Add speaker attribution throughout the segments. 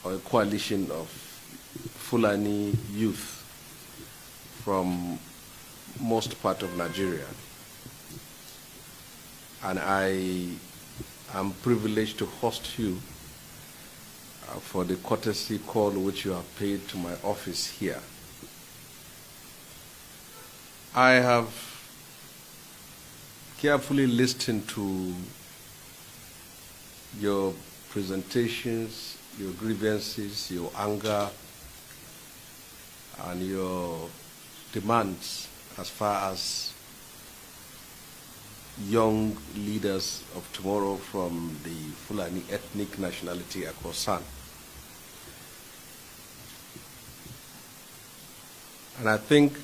Speaker 1: or a coalition of Fulani youth from most part of Nigeria. And I am privileged to host you for the courtesy call which you have paid to my office here. I have carefully listened to your presentations, your grievances, your anger, and your demands as far as young leaders of tomorrow from the Fulani ethnic nationality are concerned. And I think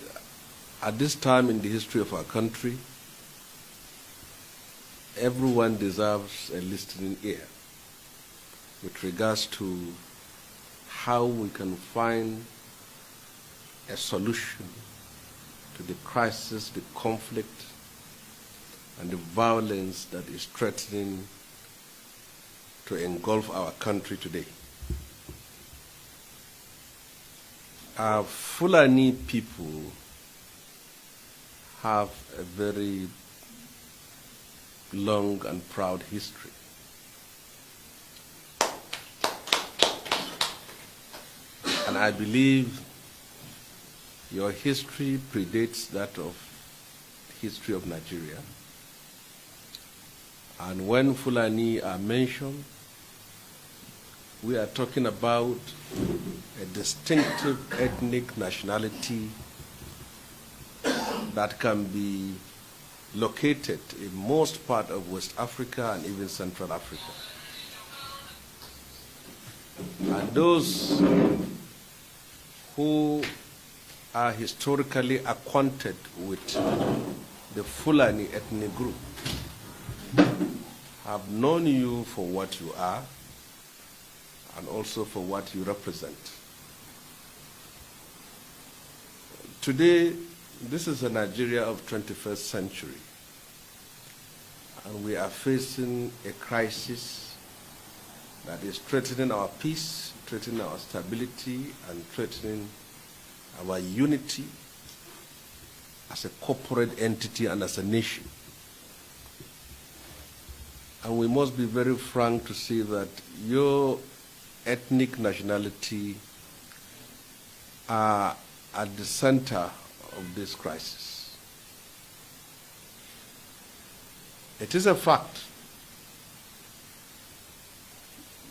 Speaker 1: at this time in the history of our country, everyone deserves a listening ear with regards to how we can find a solution to the crisis, the conflict, and the violence that is threatening to engulf our country today. Our Fulani people have a very long and proud history. And I believe your history predates that of the history of Nigeria. And when Fulani are mentioned, we are talking about a distinctive ethnic nationality that can be located in most part of West Africa and even Central Africa. And those who are historically acquainted with the Fulani ethnic group have known you for what you are and also for what you represent. Today, this is a Nigeria of 21st century, and we are facing a crisis that is threatening our peace, threatening our stability, and threatening our unity as a corporate entity and as a nation. And we must be very frank to say that your ethnic nationality are at the center of this crisis. It is a fact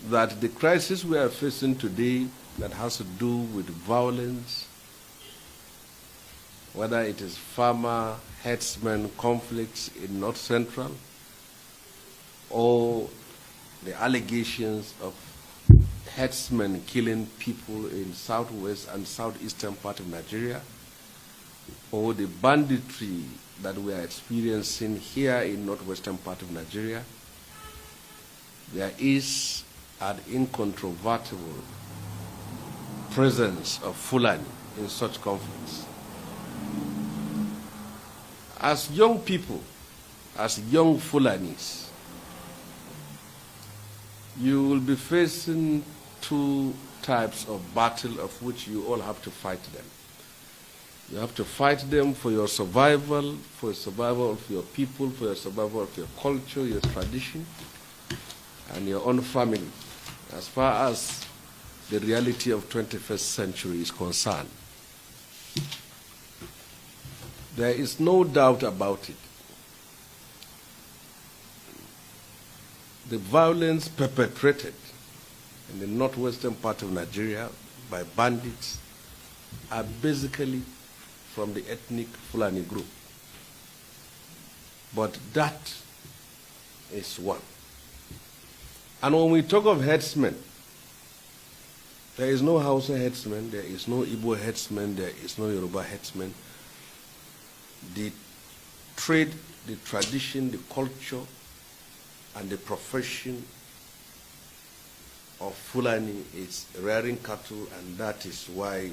Speaker 1: that the crisis we are facing today that has to do with violence, whether it is farmer, herdsman conflicts in North Central, or the allegations of herdsmen killing people in southwest and southeastern part of Nigeria, or the banditry that we are experiencing here in northwestern part of Nigeria, there is an incontrovertible presence of Fulani in such conflicts. As young people, as young Fulanis, you will be facing two types of battle of which you all have to fight them. You have to fight them for your survival of your people, for your survival of your culture, your tradition, and your own family, as far as the reality of 21st century is concerned. There is no doubt about it. The violence perpetrated in the northwestern part of Nigeria by bandits are basically from the ethnic Fulani group. But that is one. And when we talk of herdsmen, there is no Hausa herdsman, there is no Igbo herdsman, there is no Yoruba herdsman. The trade, the tradition, the culture, and the profession of Fulani is rearing cattle, and that is why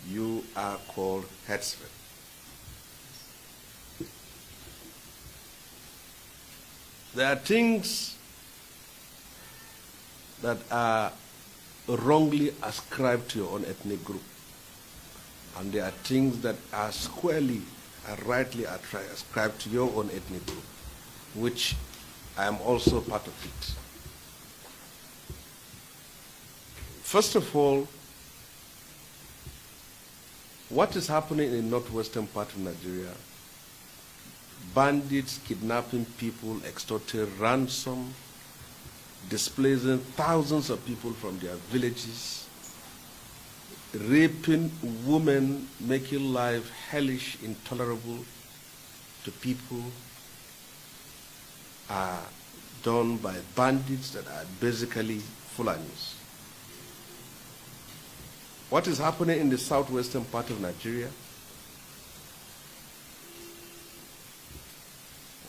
Speaker 1: you are called herdsmen. There are things that are wrongly ascribed to your own ethnic group. And there are things that are squarely and rightly ascribed to your own ethnic group, which I am also part of it. First of all, what is happening in the northwestern part of Nigeria? Bandits kidnapping people, extorting ransom, displacing thousands of people from their villages, raping women, making life hellish, intolerable to people, are done by bandits that are basically Fulanis. What is happening in the southwestern part of Nigeria?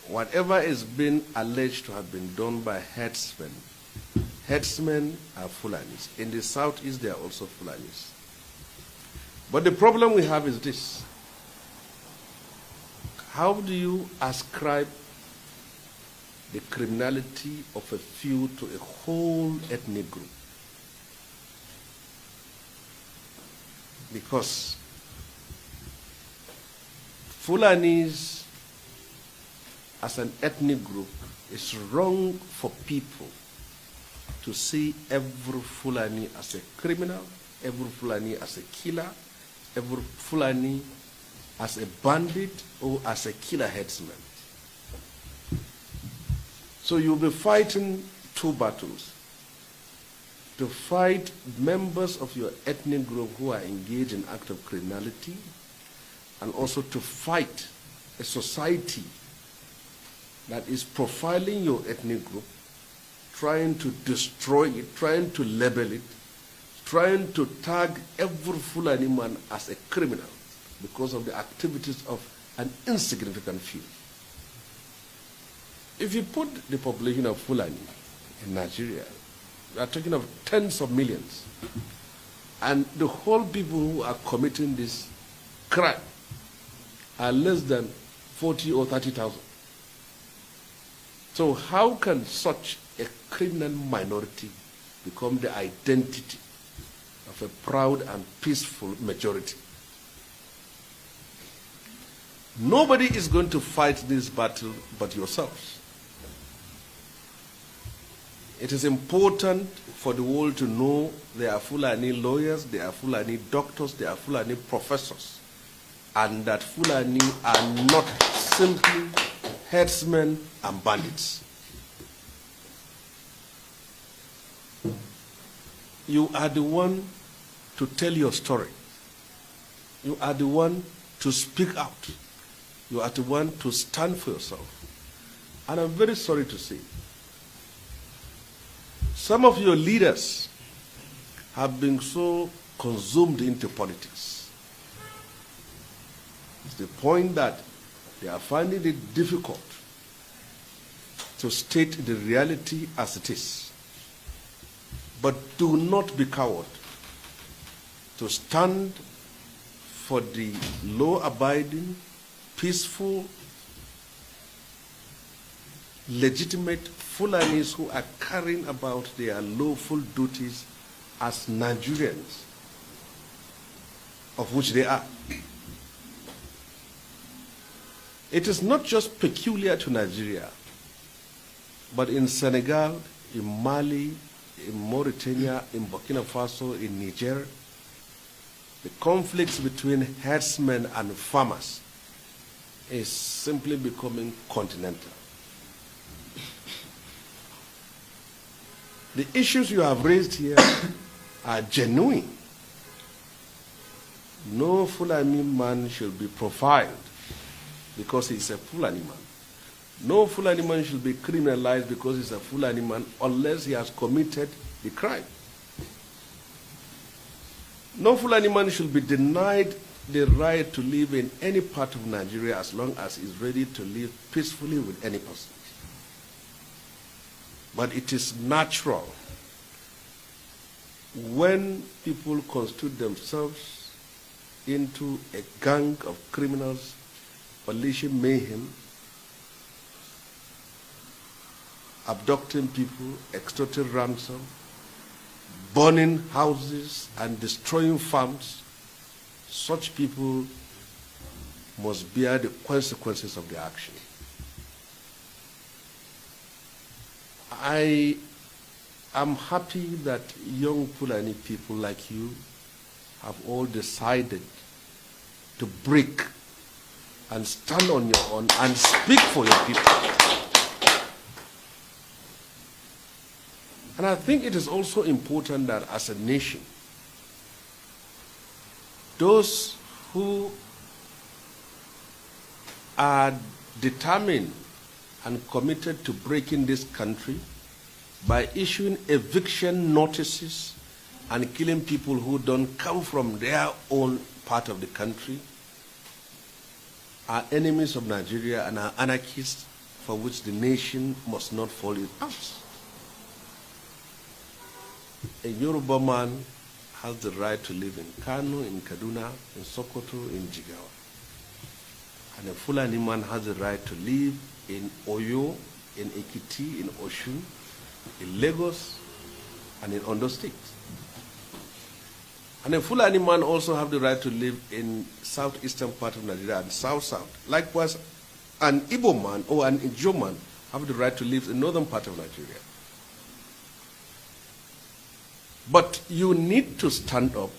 Speaker 1: Whatever is being alleged to have been done by herdsmen are Fulanis. In the southeast, they are also Fulanis. But the problem we have is this. How do you ascribe the criminality of a few to a whole ethnic group? Because Fulanis as an ethnic group, it's wrong for people to see every Fulani as a criminal, every Fulani as a killer, every Fulani as a bandit or as a killer headsman. So you'll be fighting two battles. To fight members of your ethnic group who are engaged in acts of criminality, and also to fight a society that is profiling your ethnic group, trying to destroy it, trying to label it, trying to tag every Fulani man as a criminal because of the activities of an insignificant few. If you put the population of Fulani in Nigeria, we are talking of tens of millions, and the whole people who are committing this crime are less than 40 or 30,000. So how can such a criminal minority become the identity of a proud and peaceful majority? Nobody is going to fight this battle but yourselves. It is important for the world to know there are Fulani lawyers, there are Fulani doctors, there are Fulani professors, and that Fulani are not simply herdsmen and bandits. You are the one to tell your story. You are the one to speak out. You are the one to stand for yourself. And I'm very sorry to say, some of your leaders have been so consumed into politics. It's the point that they are finding it difficult to state the reality as it is. But do not be coward to stand for the law-abiding, peaceful, legitimate Fulanis who are carrying about their lawful duties as Nigerians, of which they are. It is not just peculiar to Nigeria, but in Senegal, in Mali, in Mauritania, in Burkina Faso, in Niger, the conflicts between herdsmen and farmers is simply becoming continental. The issues you have raised here are genuine. No Fulani man should be profiled because he's a Fulani man. No Fulani man should be criminalized because he's a Fulani man unless he has committed the crime. No Fulani man should be denied the right to live in any part of Nigeria as long as he's ready to live peacefully with any person. But it is natural when people constitute themselves into a gang of criminals, unleashing mayhem, abducting people, extorting ransom, burning houses and destroying farms, such people must bear the consequences of their action. I am happy that young Fulani people like you have all decided to break and stand on your own and speak for your people. And I think it is also important that as a nation, those who are determined and committed to breaking this country by issuing eviction notices and killing people who don't come from their own part of the country are enemies of Nigeria and are anarchists for which the nation must not fall in arms. A Yoruba man has the right to live in Kano, in Kaduna, in Sokoto, in Jigawa. And a Fulani man has the right to live in Oyo, in Ekiti, in Oshun, in Lagos, and in Ondo State. And a Fulani man also have the right to live in southeastern part of Nigeria and south-south. Likewise, an Igbo man or an Ijo man have the right to live in northern part of Nigeria. But you need to stand up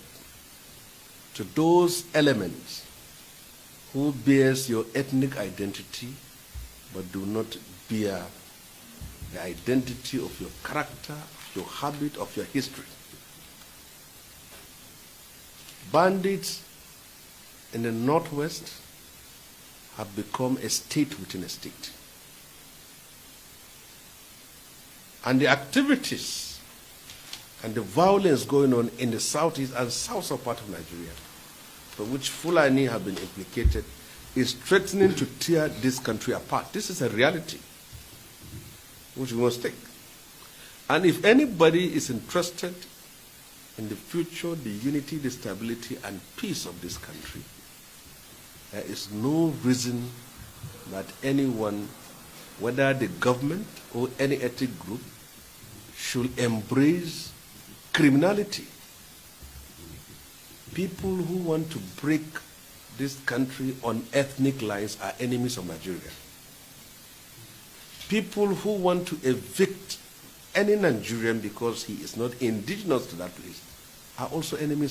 Speaker 1: to those elements who bears your ethnic identity but do not bear the identity of your character, your habit, of your history. Bandits in the Northwest have become a state within a state. And the activities and the violence going on in the southeast and south part of Nigeria, for which Fulani have been implicated, is threatening to tear this country apart. This is a reality which we must take. And if anybody is interested in the future, the unity, the stability, and peace of this country, there is no reason that anyone, whether the government or any ethnic group, should embrace criminality. People who want to break this country on ethnic lines are enemies of Nigeria. People who want to evict any Nigerian because he is not indigenous to that place are also enemies